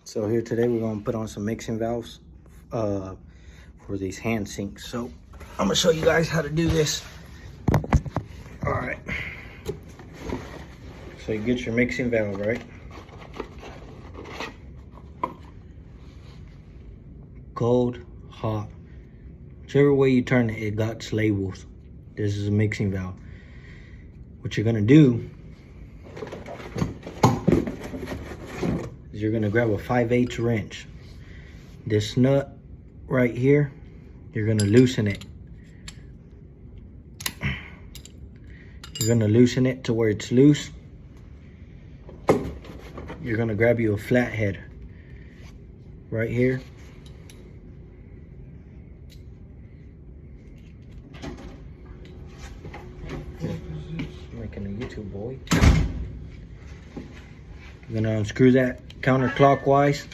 So here today we're gonna put on some mixing valves for these hand sinks. So I'm gonna show you guys how to do this. All right. So you get your mixing valve, right? Cold, hot, whichever way you turn it, it got labels. This is a mixing valve. What you're gonna do is you're gonna grab a 5/8 wrench. This nut right here, you're gonna loosen it. You're gonna loosen it to where it's loose. You're gonna grab you a flathead right here. Making a YouTube boy. You're gonna unscrew that counterclockwise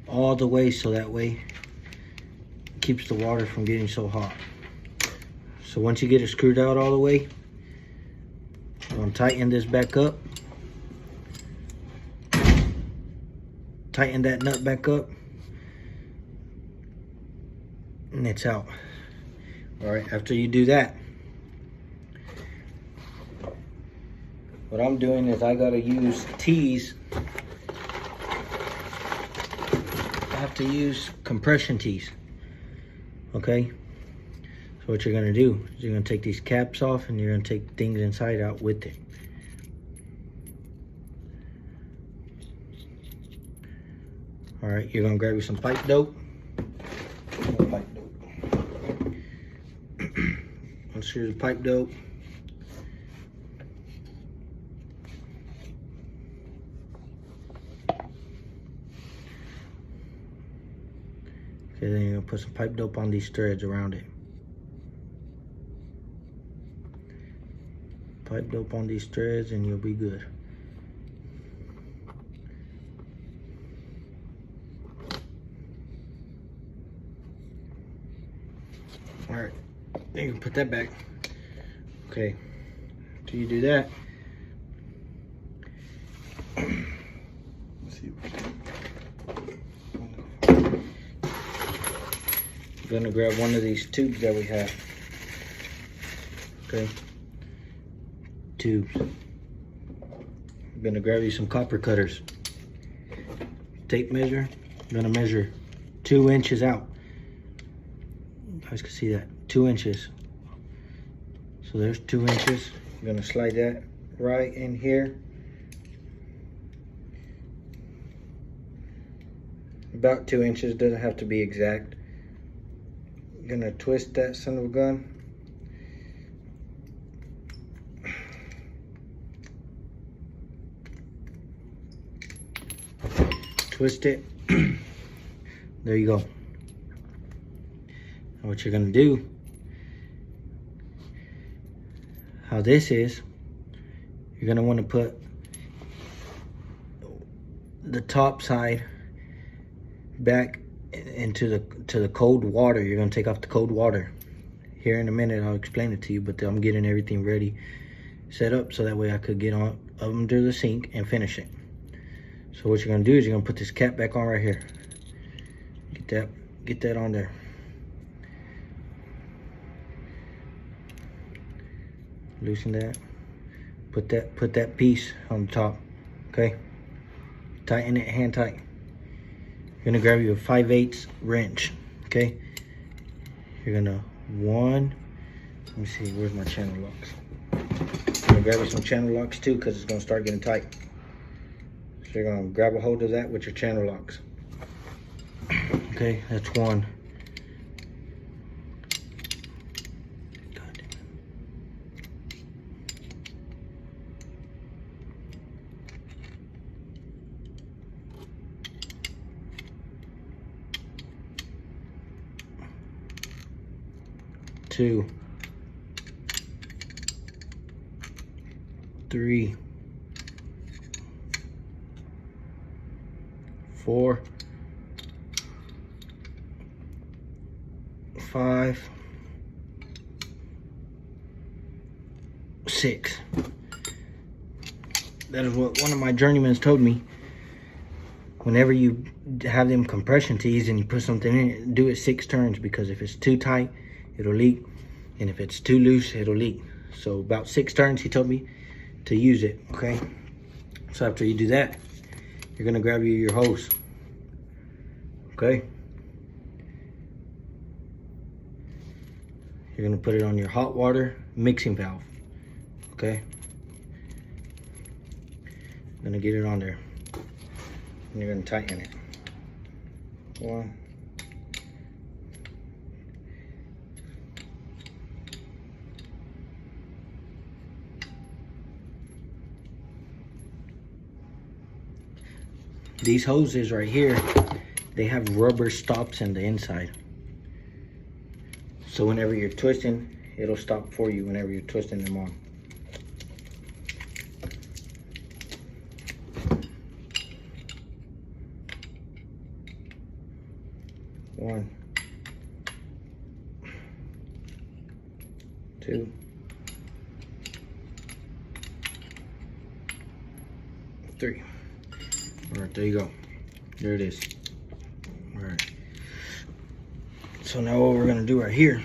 all the way, so that way it keeps the water from getting so hot. So once you get it screwed out all the way, I'm gonna tighten this back up. Tighten that nut back up, and it's out. All right, after you do that, what I'm doing is I gotta use tees. I have to use compression tees, okay? So what you're gonna do is you're gonna take these caps off and you're gonna take things inside out with it. All right, you're gonna grab you some pipe dope. Unscrew the pipe dope. Okay, then you're gonna put some pipe dope on these threads around it. Pipe dope on these threads and you'll be good. All right, then you can put that back. Okay, after you do that, let's see. You're gonna grab one of these tubes that we have. Okay, tubes. I'm gonna grab you some copper cutters. Tape measure. I'm gonna measure 2 inches out. You guys can see that, 2 inches. So there's 2 inches. I'm gonna slide that right in here. About 2 inches, doesn't have to be exact. I'm gonna twist that son of a gun. Twist it. There you go. And what you're gonna do, how this is, you're gonna want to put the top side back into the cold water. You're gonna take off the cold water. Here in a minute I'll explain it to you, but I'm getting everything ready, set up, so that way I could get on under the sink and finish it. So what you're gonna do is you're gonna put this cap back on right here. Get that on there. Loosen that. Put that piece on the top. Okay. Tighten it hand tight. You're gonna grab you a 5/8 wrench. Okay. You're gonna let me see, where's my channel locks? I'm gonna grab you some channel locks too, because it's gonna start getting tight. So you're gonna grab a hold of that with your channel locks. Okay, that's one. Two, 3, 4, 5, 6. That is what one of my journeymen told me. Whenever you have them compression tees and you put something in it, do it 6 turns, because if it's too tight, it'll leak. And if it's too loose, it'll leak. So about 6 turns, he told me to use it, okay? So after you do that, you're gonna grab your hose, okay? You're gonna put it on your hot water mixing valve, okay? I'm gonna get it on there. And you're gonna tighten it. 1. These hoses right here, they have rubber stops in the inside. So whenever you're twisting, it'll stop for you whenever you're twisting them on. One, 2, 3. All right, there you go. There it is. All right. So now what we're gonna do right here,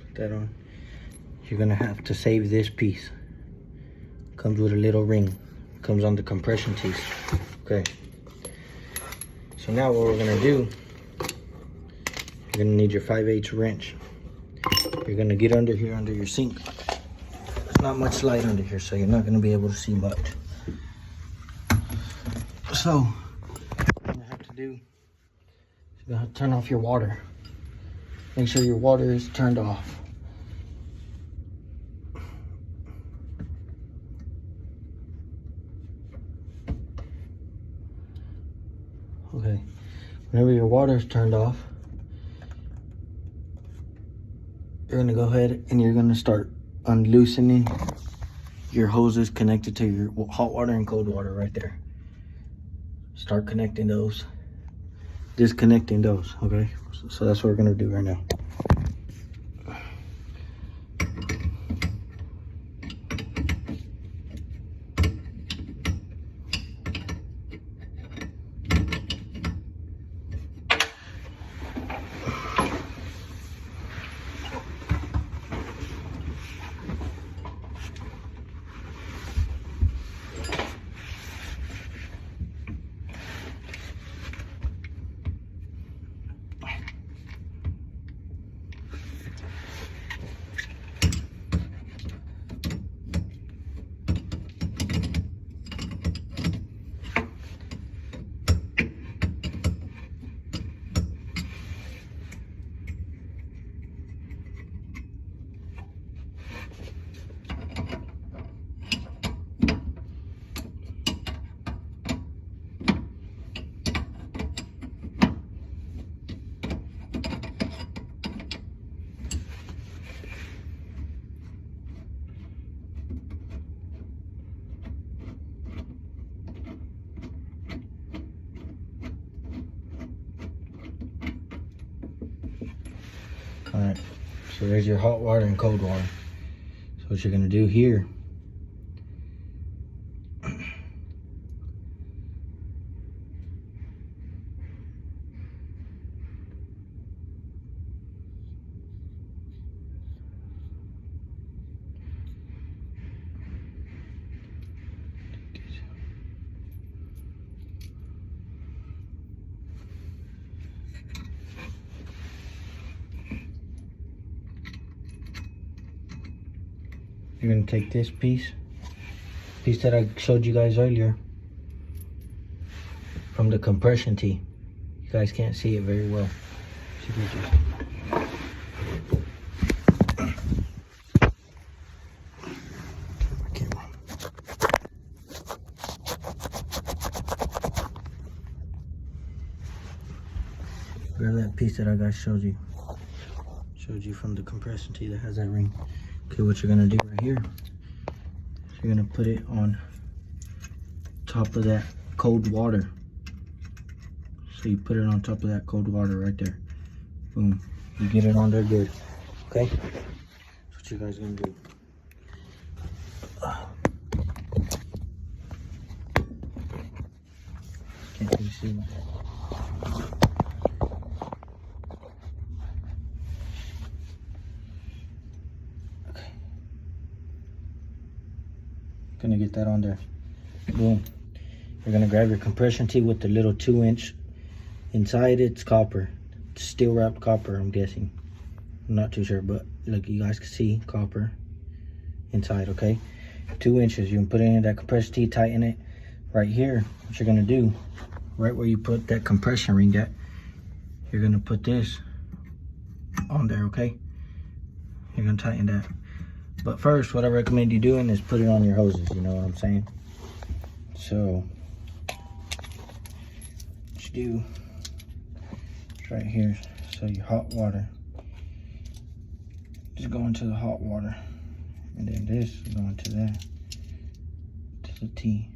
put that on. You're gonna have to save this piece. Comes with a little ring. Comes on the compression tees. Okay. So now what we're gonna do, you're gonna need your 5/8 wrench. You're gonna get under here, under your sink. There's not much light under here, so you're not gonna be able to see much. So, what you have to do, you're gonna turn off your water. Make sure your water is turned off. Okay, whenever your water is turned off, you're gonna go ahead and you're gonna start unloosening your hoses connected to your hot water and cold water right there. Start connecting those, disconnecting those, okay? So that's what we're gonna do right now. All right, so there's your hot water and cold water. So what you're gonna do here, you're gonna take this piece that I showed you guys earlier from the compression tee. You guys can't see it very well. Grab that piece that I guys showed you from the compression tee that has that ring. Okay, what you're gonna do right here, you're gonna put it on top of that cold water. So you put it on top of that cold water right there. Boom. You get it on there good. Okay? That's what you guys gonna do. Can't really see me. Okay. Gonna get that on there. Boom. You're gonna grab your compression tee with the little 2-inch inside. It's copper. It's steel wrapped copper, I'm guessing. I'm not too sure, but look, you guys can see copper inside, okay? 2 inches. You can put it in that compression tee, tighten it right here. What you're gonna do, right where you put that compression ring at, you're gonna put this on there, okay? You're gonna tighten that. But first, what I recommend you doing is put it on your hoses, you know what I'm saying? So, what you do, it's right here. So your hot water, just go into the hot water. And then this is going to that, to the T.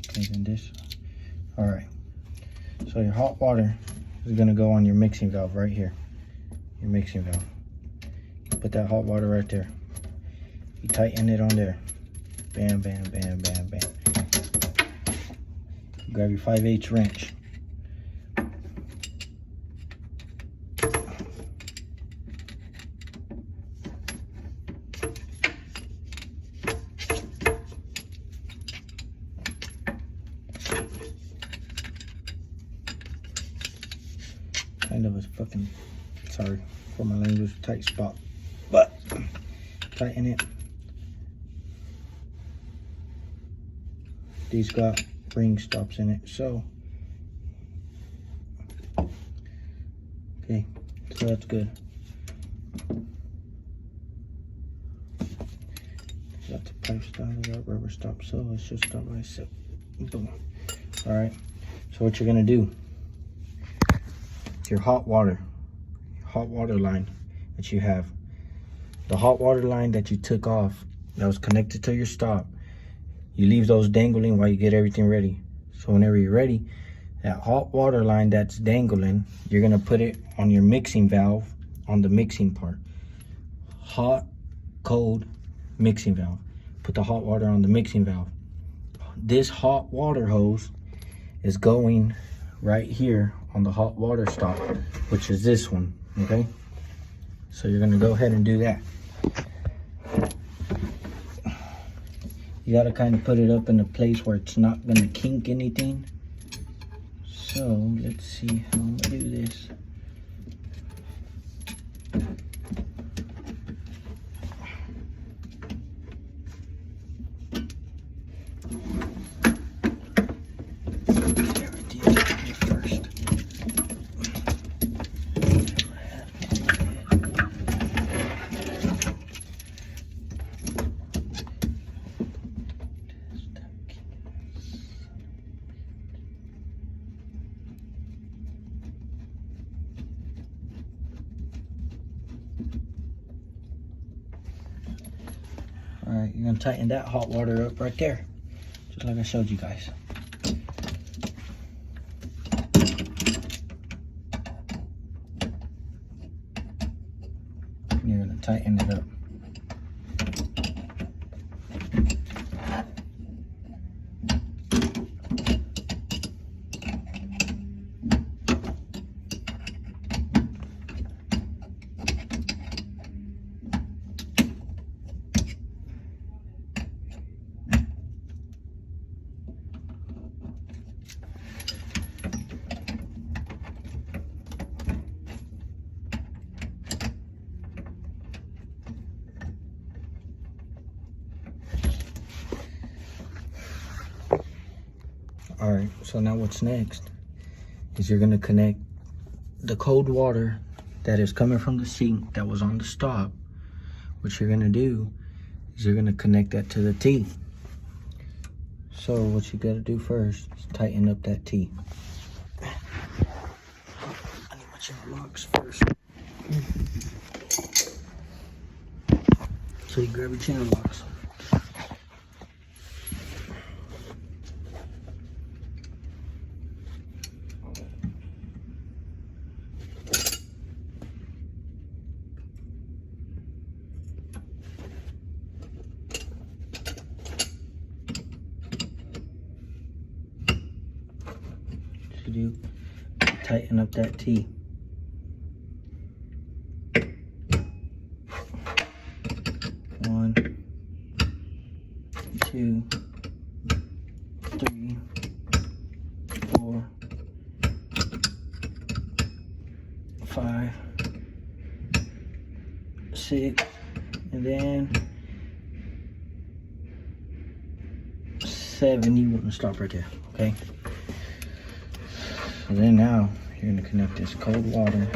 Okay, then this. All right. So your hot water is gonna go on your mixing valve right here. Your mixing valve. Put that hot water right there. You tighten it on there. Bam, bam, bam, bam, bam. Grab your 5/8 wrench. Kind of a fucking, sorry for my language, tight spot, but tighten it. These got ring stops in it, so okay, so that's good. Got the pipe stop, got rubber stop, so let's just stop by itself. Boom. All right, so what you're gonna do, your hot water line that you have, the hot water line that you took off that was connected to your stop, you leave those dangling while you get everything ready. So whenever you're ready, that hot water line that's dangling, you're gonna put it on your mixing valve, on the mixing part. Hot, cold, mixing valve. Put the hot water on the mixing valve. This hot water hose is going right here on the hot water stop, which is this one, okay? So you're gonna go ahead and do that. You gotta kind of put it up in a place where it's not gonna kink anything. So let's see how I'm gonna do this. All right, you're gonna tighten that hot water up right there, just like I showed you guys. You're gonna tighten it up. All right, so now what's next is you're gonna connect the cold water that is coming from the sink that was on the stop. What you're gonna do is you're gonna connect that to the T. So what you gotta do first is tighten up that T. I need my channel locks first. So you grab your channel locks. do, tighten up that T. One, two, three, 4, 5, 6, and then 7. You want to stop right there, okay? And then now you're going to connect this cold water.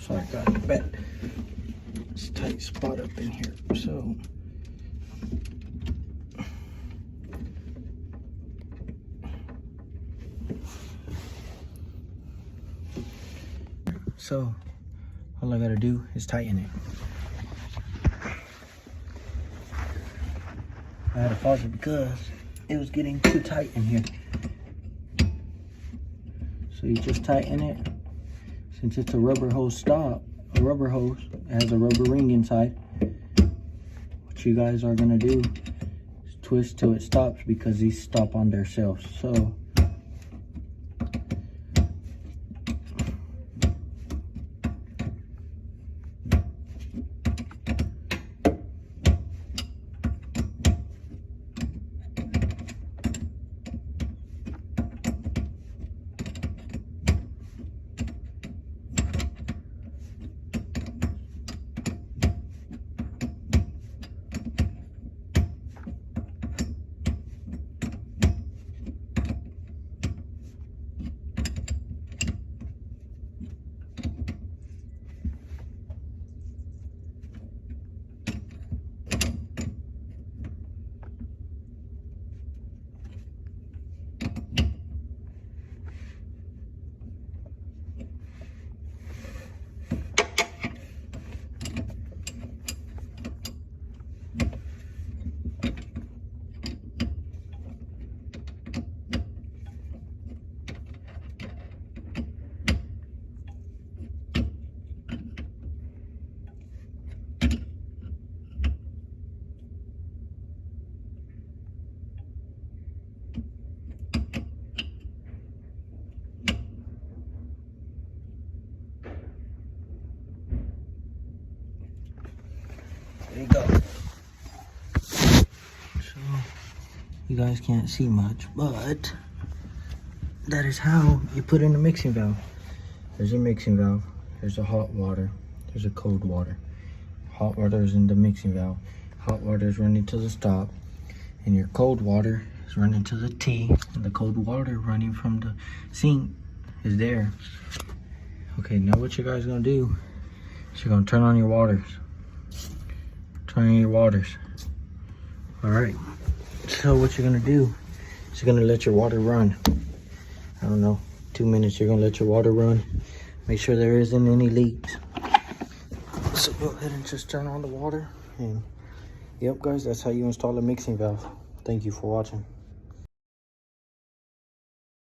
So I got a bit this tight spot up in here. So all I gotta do is tighten it. I had to pause it because it was getting too tight in here. So you just tighten it. Since it's a rubber hose it has a rubber ring inside. What you guys are gonna do is twist till it stops, because these stop on themselves. So there you go. So you guys can't see much, but that is how you put in a mixing valve. There's your mixing valve. There's a hot water. There's a cold water. Hot water is in the mixing valve. Hot water is running to the stop, and your cold water is running to the T, and the cold water running from the sink is there. Okay, now what you guys are gonna do is you're gonna turn on your waters. Turn on your waters. All right. So what you're gonna do is you're gonna let your water run. I don't know, 2 minutes. You're gonna let your water run. Make sure there isn't any leaks. So go ahead and just turn on the water. And yep, guys, that's how you install a mixing valve. Thank you for watching.